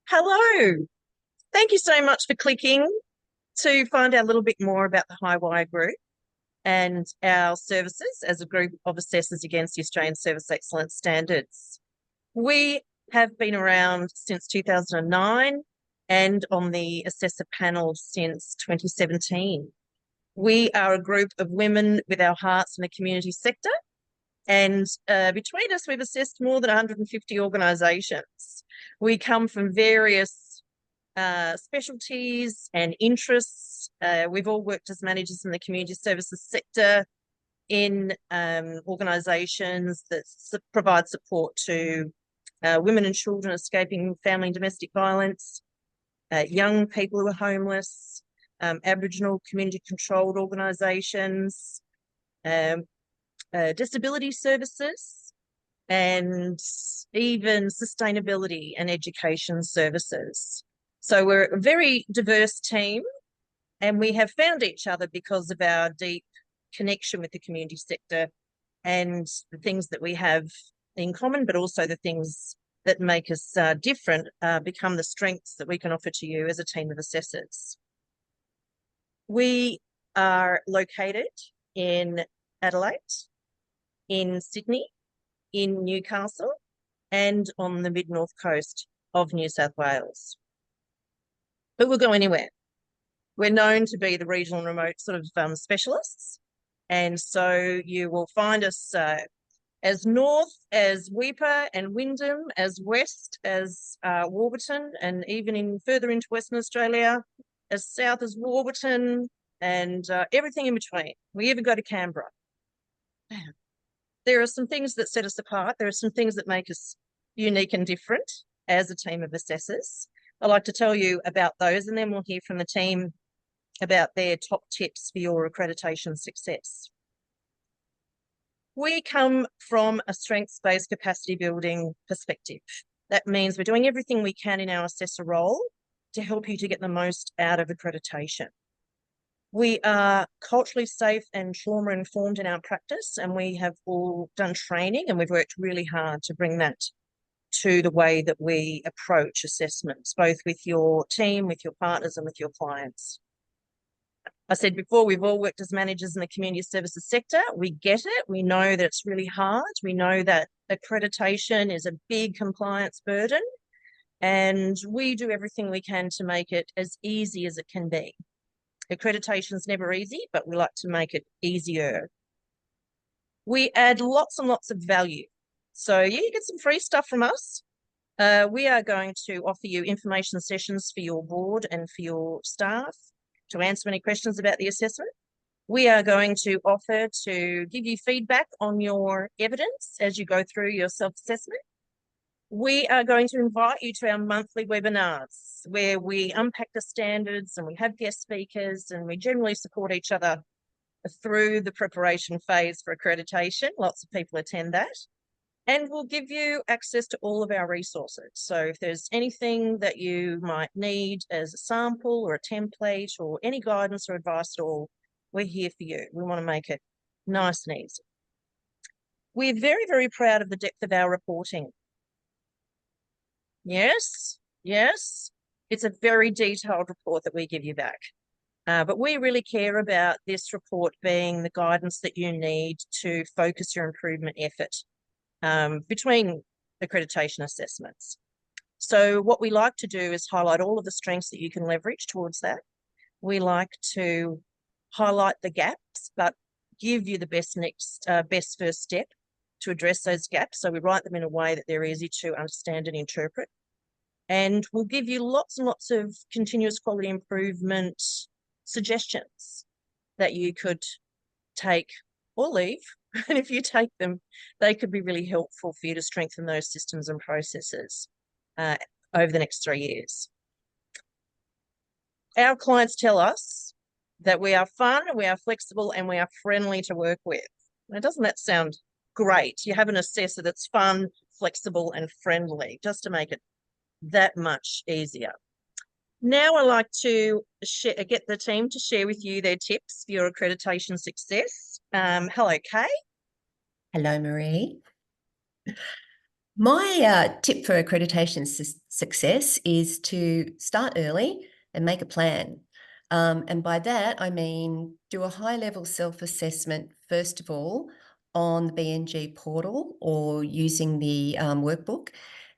Hello. Thank you so much for clicking to find out a little bit more about the Highwire Group and our services as a group of assessors against the Australian Service Excellence Standards. We have been around since 2009 and on the assessor panel since 2017. We are a group of women with our hearts in the community sector, and between us, we've assessed more than 150 organisations. We come from various specialties and interests. We've all worked as managers in the community services sector in organisations that provide support to women and children escaping family and domestic violence, young people who are homeless, Aboriginal community-controlled organisations, disability services, and even sustainability and education services. So we're a very diverse team, and we have found each other because of our deep connection with the community sector and the things that we have in common, but also the things that make us different become the strengths that we can offer to you as a team of assessors. We are located in Adelaide, in Sydney, in Newcastle, and on the mid-north coast of New South Wales. But we'll go anywhere. We're known to be the regional and remote sort of specialists, and so you will find us as north as Weipa and Wyndham, as west as Warburton, and even further into Western Australia, as south as Warburton, and everything in between. We even go to Canberra. There are some things that set us apart. There are some things that make us unique and different as a team of assessors. I'd like to tell you about those, and then we'll hear from the team about their top tips for your accreditation success. We come from a strengths-based capacity building perspective. That means we're doing everything we can in our assessor role to help you to get the most out of accreditation. We are culturally safe and trauma-informed in our practice, and we have all done training, and we've worked really hard to bring that to the way that we approach assessments, both with your team, with your partners, and with your clients. I said before, we've all worked as managers in the community services sector. We get it. We know that it's really hard. We know that accreditation is a big compliance burden, and we do everything we can to make it as easy as it can be. Accreditation is never easy, but we like to make it easier. We add lots and lots of value. So you get some free stuff from us. We are going to offer you information sessions for your board and for your staff to answer any questions about the assessment. We are going to offer to give you feedback on your evidence as you go through your self-assessment. We are going to invite you to our monthly webinars where we unpack the standards and we have guest speakers, and we generally support each other through the preparation phase for accreditation. Lots of people attend that. And we'll give you access to all of our resources. So if there's anything that you might need as a sample or a template or any guidance or advice at all, we're here for you. We want to make it nice and easy. We're very, very proud of the depth of our reporting. Yes, yes, it's a very detailed report that we give you back. But we really care about this report being the guidance that you need to focus your improvement effort between accreditation assessments. So what we like to do is highlight all of the strengths that you can leverage towards that. We like to highlight the gaps, but give you the best first step to address those gaps. So we write them in a way that they're easy to understand and interpret. And we'll give you lots and lots of continuous quality improvement suggestions that you could take or leave. And if you take them, they could be really helpful for you to strengthen those systems and processes over the next 3 years. Our clients tell us that we are fun, we are flexible, and we are friendly to work with. Now, doesn't that sound great? You have an assessor that's fun, flexible, and friendly, just to make it that much easier. Now I'd like to get the team to share with you their tips for your accreditation success. Hello, Kay. Hello, Marie. My tip for accreditation success is to start early and make a plan. And by that, I mean do a high-level self-assessment, first of all, on the BNG portal or using the workbook,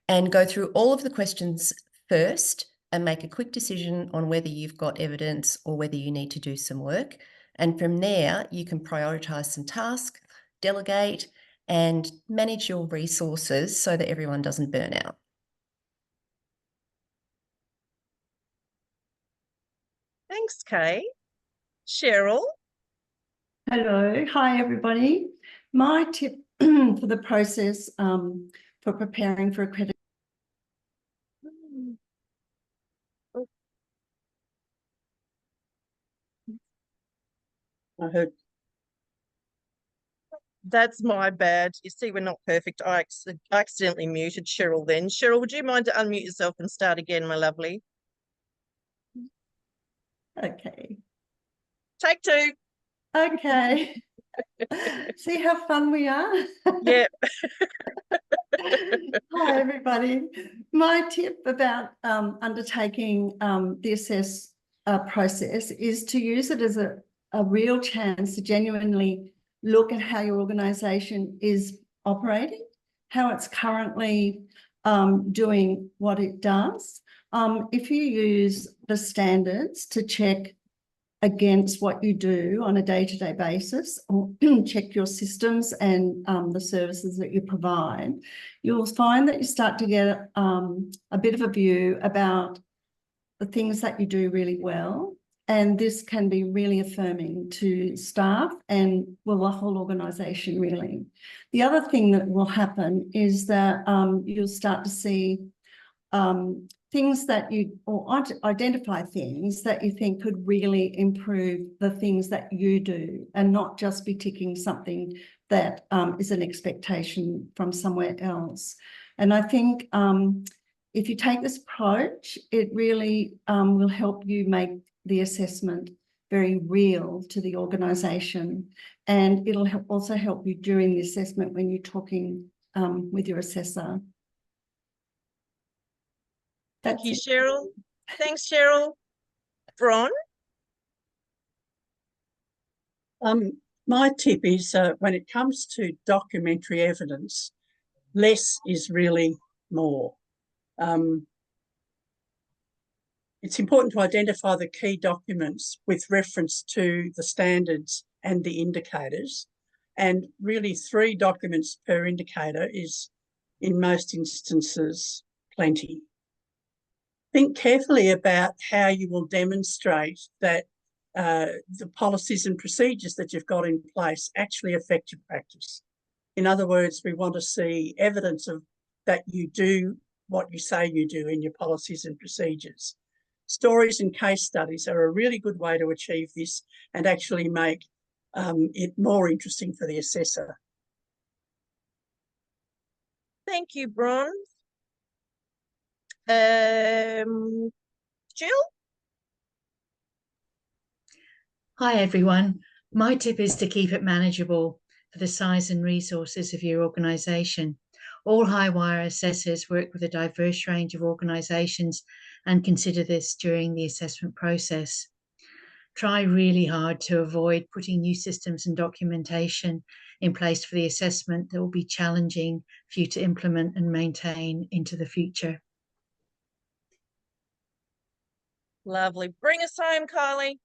and go through all of the questions first and make a quick decision on whether you've got evidence or whether you need to do some work. And from there, you can prioritise some tasks, delegate, and manage your resources so that everyone doesn't burn out. Thanks, Kay. Cheryl? Hello. Hi, everybody. My tip for the process for preparing for accreditation. I heard. That's my bad. You see, we're not perfect. I accidentally muted Cheryl then. Cheryl, would you mind to unmute yourself and start again, my lovely? Okay. Take two. Okay. See how fun we are? Yeah. Hi, everybody. My tip about undertaking the assess process is to use it as a real chance to genuinely look at how your organisation is operating, how it's currently doing what it does. If you use the standards to check against what you do on a day-to-day basis, or check your systems and the services that you provide, you'll find that you start to get a bit of a view about the things that you do really well. And this can be really affirming to staff and, well, the whole organisation really. The other thing that will happen is that you'll start to see things that you, or identify things that you think could really improve the things that you do, and not just be ticking something that is an expectation from somewhere else. And I think if you take this approach, it really will help you make the assessment very real to the organisation, and it'll also help you during the assessment when you're talking with your assessor. Thank you, Cheryl. Thanks, Cheryl. Bron? My tip is when it comes to documentary evidence, less is really more. It's important to identify the key documents with reference to the standards and the indicators, and really 3 documents per indicator is, in most instances, plenty. Think carefully about how you will demonstrate that the policies and procedures that you've got in place actually affect your practice. In other words, we want to see evidence of that you do what you say you do in your policies and procedures. Stories and case studies are a really good way to achieve this and actually make it more interesting for the assessor. Thank you, Bron. Jill? Hi, everyone. My tip is to keep it manageable for the size and resources of your organisation. All Highwire assessors work with a diverse range of organisations and consider this during the assessment process. Try really hard to avoid putting new systems and documentation in place for the assessment that will be challenging for you to implement and maintain into the future. Lovely. Bring us home, Kylie.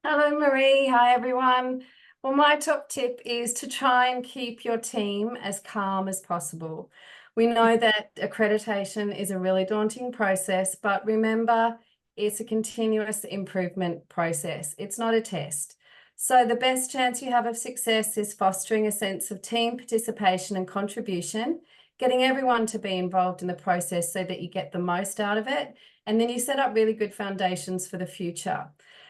Hello, Marie. Hi, everyone. Well, my top tip is to try and keep your team as calm as possible. We know that accreditation is a really daunting process, but remember, it's a continuous improvement process. It's not a test. So the best chance you have of success is fostering a sense of team participation and contribution, getting everyone to be involved in the process so that you get the most out of it, and then you set up really good foundations for the future.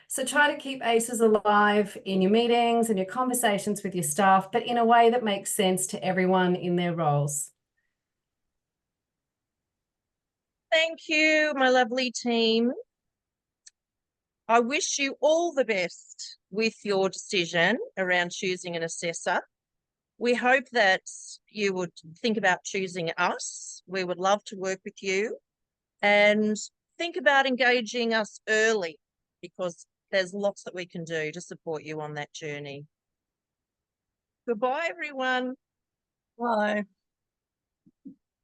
So try to keep ACEs alive in your meetings and your conversations with your staff, but in a way that makes sense to everyone in their roles. Thank you, my lovely team. I wish you all the best with your decision around choosing an assessor. We hope that you would think about choosing us. We would love to work with you, and think about engaging us early, because there's lots that we can do to support you on that journey. Goodbye, everyone. Bye.